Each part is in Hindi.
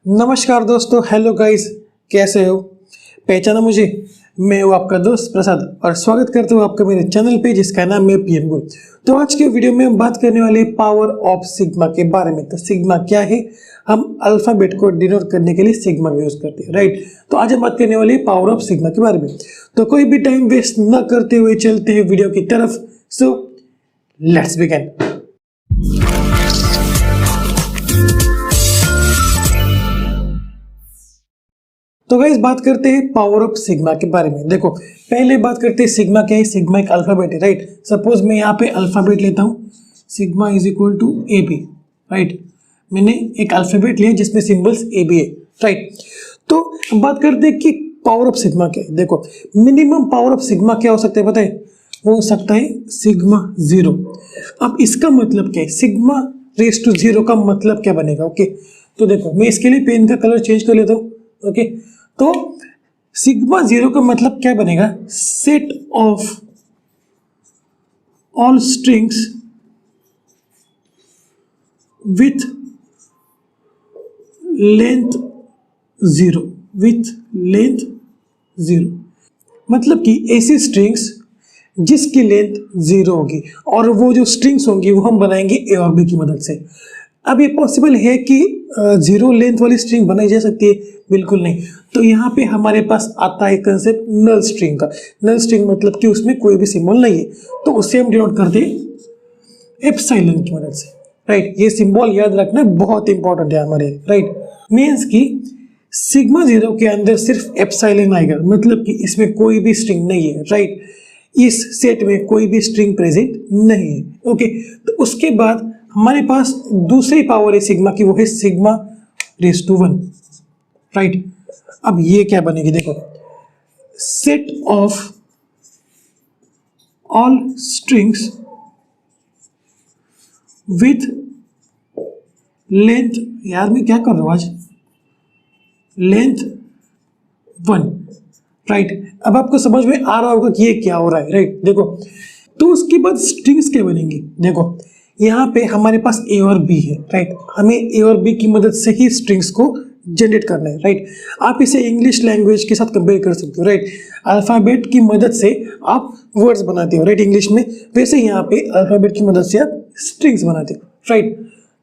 नमस्कार दोस्तों, हेलो गाइस, कैसे हो? पहचाना मुझे? मैं हूँ आपका दोस्त प्रसाद और स्वागत करता हूँ आपका मेरे चैनल पे जिसका नाम है पीएम गुरु। तो आज के वीडियो में हम बात करने वाले पावर ऑफ सिग्मा के बारे में। तो सिग्मा क्या है? हम अल्फाबेट को डिनोट करने के लिए सिग्मा का यूज करते हैं, राइट? तो आज हम बात करने वाले पावर ऑफ सिग्मा के बारे में। तो कोई भी टाइम वेस्ट न करते हुए चलते हैं वीडियो की तरफ। So let's begin. तो गाइस बात करते हैं पावर ऑफ सिग्मा के बारे में। देखो, पहले बात करते हैं सिग्मा क्या है। सिग्मा एक अल्फाबेट है, राइट? सपोज मैं यहाँ पे अल्फाबेट लेता हूँ, sigma is equal to A B, right? मैंने एक अल्फाबेट लिया जिसमें सिंबल्स ए बी है, राइट? तो बात करते हैं कि पावर ऑफ सिग्मा क्या है। देखो, मिनिमम पावर ऑफ सिग्मा क्या हो सकता है पता है? वो हो सकता है सिग्मा 0। अब इसका मतलब क्या है? सिग्मा रेस टू 0 का मतलब क्या बनेगा? ओके, तो देखो मैं इसके लिए पेन का कलर चेंज कर लेता हूँ। ओके, तो सिग्मा 0 का मतलब क्या बनेगा? Set of all strings with length 0, with length 0। मतलब कि ऐसी स्ट्रिंग्स जिसकी लेंथ 0 होगी, और वो जो स्ट्रिंग्स होंगी वो हम बनाएंगे ए और बी की मदद से। अब ये पॉसिबल है कि 0 लेंथ वाली स्ट्रिंग बनाई जा सकती है? बिल्कुल नहीं। तो यहाँ पे हमारे पास आता है कंसेप्ट नल स्ट्रिंग का। नल स्ट्रिंग मतलब कि उसमें कोई भी सिंबल नहीं है, तो उससे हम डिनोट करते हैं एप्सिलॉन की मदद से, राइट? ये सिंबल याद रखना बहुत इंपॉर्टेंट है हमारे, राइट? मीन्स कि सिग्मा 0 के अंदर सिर्फ एप्सिलॉन आएगा, मतलब कि इसमें कोई भी स्ट्रिंग नहीं है, राइट? इस सेट में कोई भी स्ट्रिंग प्रेजेंट नहीं है। ओके, तो उसके बाद हमारे पास दूसरी पावर है सिग्मा की, वो है सिग्मा रेस टू 1, राइट? अब ये क्या बनेगी? देखो, set of all strings with length, यार मैं क्या कर रहा हूं आज, लेंथ 1, राइट? अब आपको समझ में आ रहा होगा कि ये क्या हो रहा है, राइट? देखो, तो उसके बाद स्ट्रिंग्स क्या बनेंगी? देखो, यहाँ पे हमारे पास ए और बी है, राइट? हमें ए और बी की मदद से ही स्ट्रिंग्स को जनरेट करना है, राइट? आप इसे इंग्लिश लैंग्वेज के साथ कंपेयर कर सकते हो, राइट? अल्फाबेट की मदद से आप वर्ड्स बनाते हो, राइट? इंग्लिश में, वैसे यहाँ पे अल्फाबेट की मदद से आप स्ट्रिंग्स बनाते हो, राइट?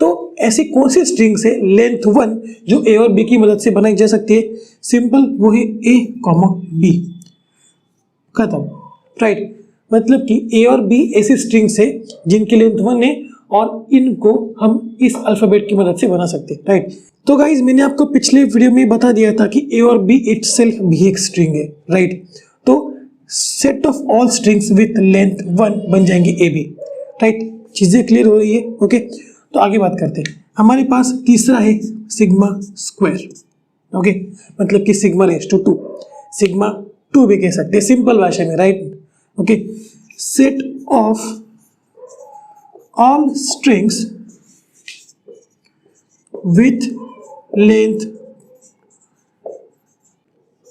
तो ऐसी कौन सी स्ट्रिंग्स है लेंथ 1 जो ए और बी की मदद से बनाई जा सकती है? सिंपल, वो है ए कॉमा बी, खत्म, राइट? मतलब कि ए और बी ऐसी स्ट्रिंग्स है जिनकी लेंथ 1 है और इनको हम इस अल्फाबेट की मदद से बना सकते हैं, राइट? तो गाइज, मैंने आपको पिछले वीडियो में बता दिया था कि ए और बी इटसेल्फ भी एक स्ट्रिंग है, राइट? तो set of all strings with length 1 बन जाएंगे ए बी, राइट? चीजें क्लियर हो रही है? ओके, तो आगे बात करते हैं। हमारे पास तीसरा है सिग्मा स्क्वायर, ओके? मतलब कि सिग्मा रेस टू 2, सिग्मा 2 भी कह सकते हैं सिंपल भाषा में, right? Okay, set of all strings with length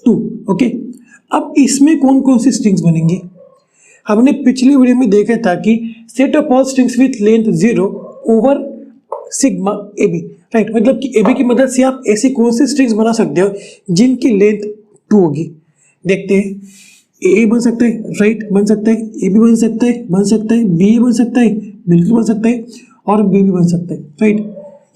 2, okay? अब इसमें कौन कौन सी स्ट्रिंग्स बनेंगी? हमने पिछली वीडियो में देखा था कि set of all strings with length 0 over sigma A B, right? मतलब कि ए बी की मदद से आप ऐसी कौन सी स्ट्रिंग्स बना सकते हो जिनकी लेंथ 2 होगी। देखते हैं, ए बन सकता है, राइट? बन सकता है, ए भी बन सकता है, बन सकता है, बी बन सकता है, बिल्कुल बन सकता है, और बी भी बन सकता है, राइट?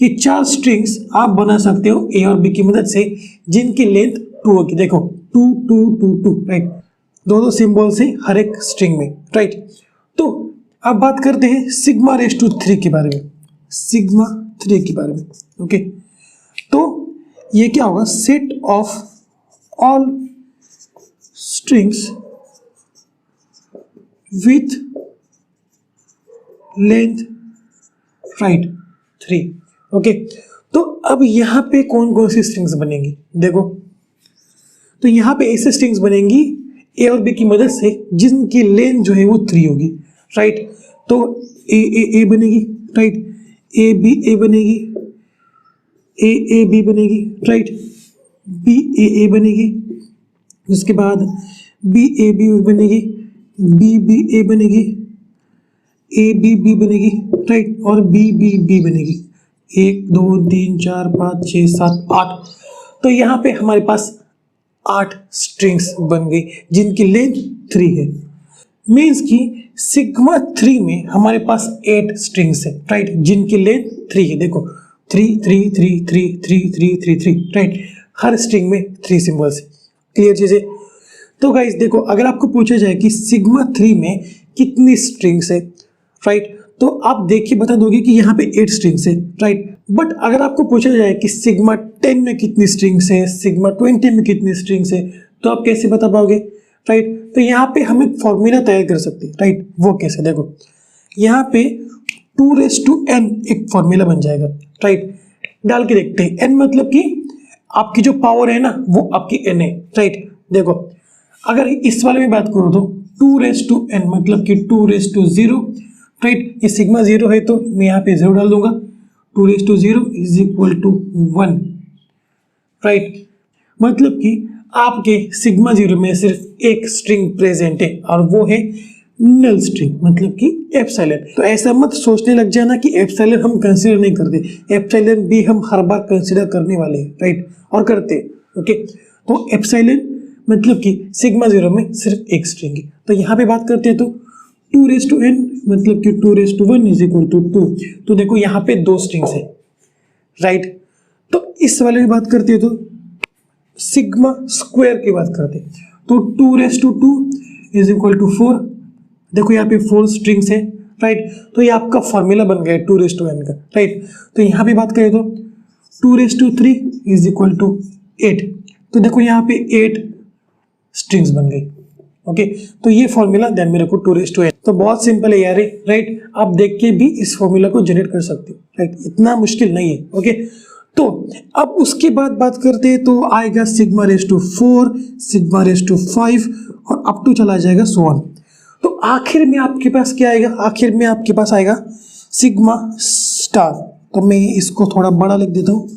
ये 4 स्ट्रिंग्स आप बना सकते हो ए और बी की मदद से जिनकी लेंथ 2 होगी। देखो, 2 2 2 2, राइट? दो सिंबल्स हैं हर एक स्ट्रिंग में, राइट? तो अब बात करते हैं सिग्मा रेस टू 3 के बारे में, सिग्मा 3 के बारे में, ओके? तो ये क्या होगा? Set of all strings with length, right, 3, okay? तो अब यहाँ पे कौन कौन सी स्ट्रिंग्स बनेंगी? देखो, तो यहाँ पे ऐसे स्ट्रिंग्स बनेंगी ए और बी की मदद से जिनकी लेंथ जो है वो 3 होगी, राइट? तो ए बनेगी, राइट? ए बनेगी, ए बी बनेगी, राइट? बी ए बनेगी, उसके बाद बी बनेगी, बी बनेगी, ए बी बनेगी, राइट? और बी बनेगी। 1 2 3 4 5 6 7 8। तो यहाँ पे हमारे पास 8 स्ट्रिंग्स बन गई जिनकी लेंथ 3 है। मीन्स कि सिग्मा 3 में हमारे पास 8 स्ट्रिंग्स है, राइट, जिनकी लेंथ 3 है। देखो 3 3 3 3 3 3 3 3, राइट, हर स्ट्रिंग में 3 सिंबल्स है। क्लियर चीज़ है। तो गाइस देखो, अगर आपको पूछा जाए कि सिग्मा 3 में कितनी स्ट्रिंग्स है, राइट, तो आप देख के बता दोगे कि यहाँ पे 8 स्ट्रिंग्स है, राइट। बट अगर आपको पूछा जाए कि सिग्मा 10 में कितनी स्ट्रिंग्स है, सिग्मा 20 में कितनी स्ट्रिंग्स है, तो आप कैसे बता पाओगे, राइट। तो यहाँ पे हम एक फॉर्मूला तैयार कर सकते हैं, राइट। वो कैसे, देखो यहाँ पे 2n एक फॉर्मूला बन जाएगा, राइट। डाल के देखते हैं। n मतलब कि आपकी जो पावर है ना वो आपकी n है, राइट। देखो अगर इस वाले में बात करूँ तो 2n मतलब कि 2/0, राइट। ये सिग्मा 0 है तो मैं यहाँ पे 0 डाल दूंगा। 2/0 इज इक्वल टू 1, राइट। मतलब कि आपके सिग्मा 0 में सिर्फ एक स्ट्रिंग प्रेजेंट है और वो है नल स्ट्रिंग, मतलब कि एप्सिलॉन। तो ऐसा मत सोचने लग जाना कि एप्सिलॉन हम कंसीडर नहीं करते। एप्सिलॉन भी हम हर बार कंसीडर करने वाले हैं, राइट, और करते हैं, ओके। तो एप्सिलॉन मतलब कि सिग्मा 0 में सिर्फ एक स्ट्रिंग है। तो यहाँ पे बात करते हैं तो 2n मतलब कि 2/1 इज इक्वल टू 2। तो देखो यहाँ पे 2 स्ट्रिंग्स है, राइट। तो इस वाले में बात करते हैं तो सिग्मा स्क्वायर की बात करते हैं तो 2/2 इज इक्वल टू 4। देखो यहाँ पे 4 स्ट्रिंग्स है, राइट। तो ये आपका फॉर्मूला बन गया 2/n का, राइट। तो यहाँ पे बात करें तो 2/3 इज इक्वल टू 8। तो देखो यहाँ पे 8 स्ट्रिंग्स बन गई, ओके। तो ये फॉर्मूला ध्यान में रखो 2/n। तो बहुत सिंपल है यार, राइट। आप देख के भी इस फॉर्मूला को जनरेट कर सकते हो, राइट, इतना मुश्किल नहीं है, ओके। तो अब उसके बाद बात करते हैं तो आएगा σ4, σ5 और अप टू चला जाएगा सो ऑन। तो आखिर में आपके पास क्या आएगा, आखिर में आपके पास आएगा सिग्मा स्टार। तो मैं इसको थोड़ा बड़ा लिख देता हूँ।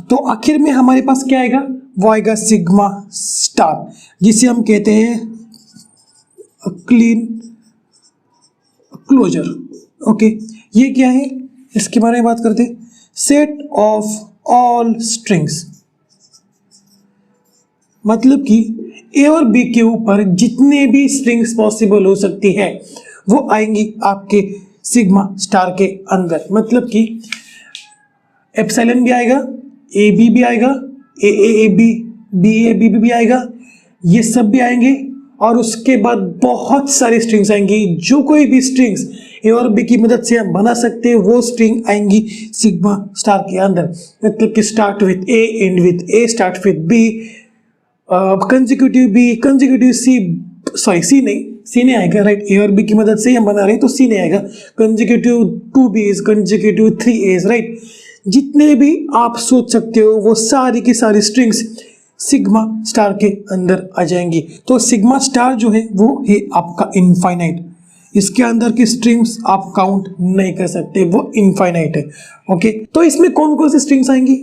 तो आखिर में हमारे पास क्या आएगा, वो आएगा सिग्मा स्टार, जिसे हम कहते हैं क्लीन क्लोजर, ओके। ये क्या है, इसके बारे में बात करते हैं। सेट ऑफ ऑल स्ट्रिंग्स, मतलब कि ए और बी के ऊपर जितने भी स्ट्रिंग्स पॉसिबल हो सकती है वो आएंगी आपके सिग्मा स्टार के अंदर। मतलब कि एप्सिलॉन भी आएगा, ए बी भी आएगा, A B B A B भी आएगा, ये सब भी आएंगे। और उसके बाद बहुत सारी स्ट्रिंग्स आएंगी। जो कोई भी स्ट्रिंग्स ए और बी की मदद से हम बना सकते हैं वो स्ट्रिंग आएंगी सिग्मा स्टार के अंदर। मतलब कि start with A, end with A, start with B, consecutive B, consecutive C, sorry C नहीं आएगा, राइट। ए और बी की मदद से हम बना रहे हैं तो सी नहीं आएगा। कंसेक्यूटिव 2 बीज, कंसेक्यूटिव 3 एज, राइट। जितने भी आप सोच सकते हो वो सारी की सारी स्ट्रिंग्स सिग्मा स्टार के अंदर आ जाएंगी। तो सिग्मा स्टार जो है वो है आपका इनफाइनाइट। इसके अंदर की स्ट्रिंग्स आप काउंट नहीं कर सकते, वो इनफाइनाइट है, ओके। तो इसमें कौन कौन सी स्ट्रिंग्स आएंगी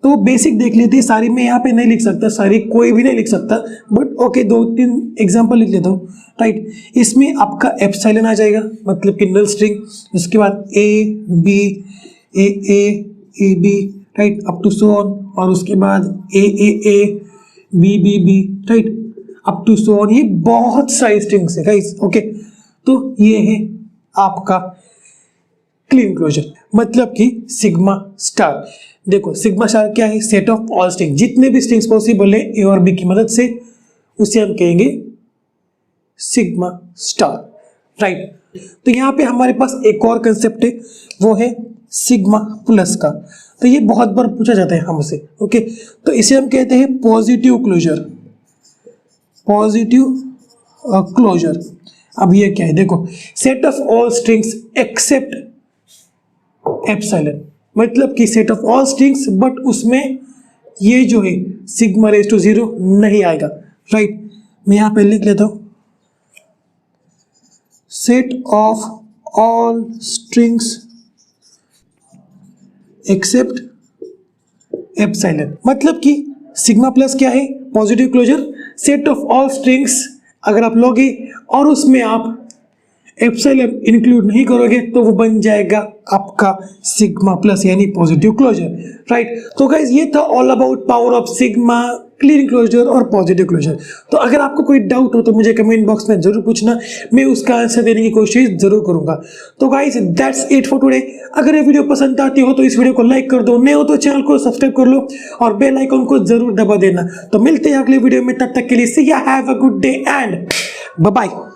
तो बेसिक देख लेते हैं। सारी मैं यहाँ पे नहीं लिख सकता, सारी कोई भी नहीं लिख सकता, बट ओके 2-3 एग्जांपल लिख लेता हूँ, राइट। इसमें आपका एप्सिलॉन आ जाएगा, मतलब कि नल स्ट्रिंग। उसके बाद A B, A B, right, up to so on. और उसके बाद A B, right, up to so on. ये बहुत सारी स्ट्रिंग्स है गाइस, ओके। तो ये है आपका क्लीन क्लोजर, मतलब कि सिग्मा स्टार। देखो सिग्मा स्टार क्या है, सेट ऑफ ऑल स्ट्रिंग, जितने भी स्ट्रिंग्स पॉसिबल है ए और बी की मदद से, उसे हम कहेंगे सिग्मा स्टार, राइट। तो यहाँ पे हमारे पास एक और कंसेप्ट है, वो है सिग्मा प्लस का। तो ये बहुत बार पूछा जाता है हमसे, ओके। तो इसे हम कहते हैं पॉजिटिव क्लोजर, पॉजिटिव क्लोजर। अब ये क्या है, देखो set of all strings except epsilon, मतलब कि set of all strings but उसमें ये जो है सिग्मा रेज टू 0 नहीं आएगा, राइट। मैं यहाँ पे लिख लेता हूँ set of all strings except epsilon, मतलब कि सिग्मा प्लस क्या है, positive closure. Set of all strings अगर आप लोगे और उसमें आप एप्सिलॉन इंक्लूड नहीं करोगे तो वो बन जाएगा आपका सिग्मा प्लस यानी पॉजिटिव क्लोजर, राइट। तो गाइज ये था all about power of sigma, Kleene closure और पॉजिटिव क्लोजर। तो अगर आपको कोई डाउट हो तो मुझे कमेंट बॉक्स में जरूर पूछना, मैं उसका आंसर देने की कोशिश जरूर करूंगा। तो guys that's it for today. अगर ये वीडियो पसंद आती हो तो इस वीडियो को लाइक कर दो, नए हो तो चैनल को सब्सक्राइब कर लो और बेल आइकन को जरूर दबा देना। तो मिलते हैं अगले वीडियो में, तब तक के लिए see ya, have a good day and bye bye.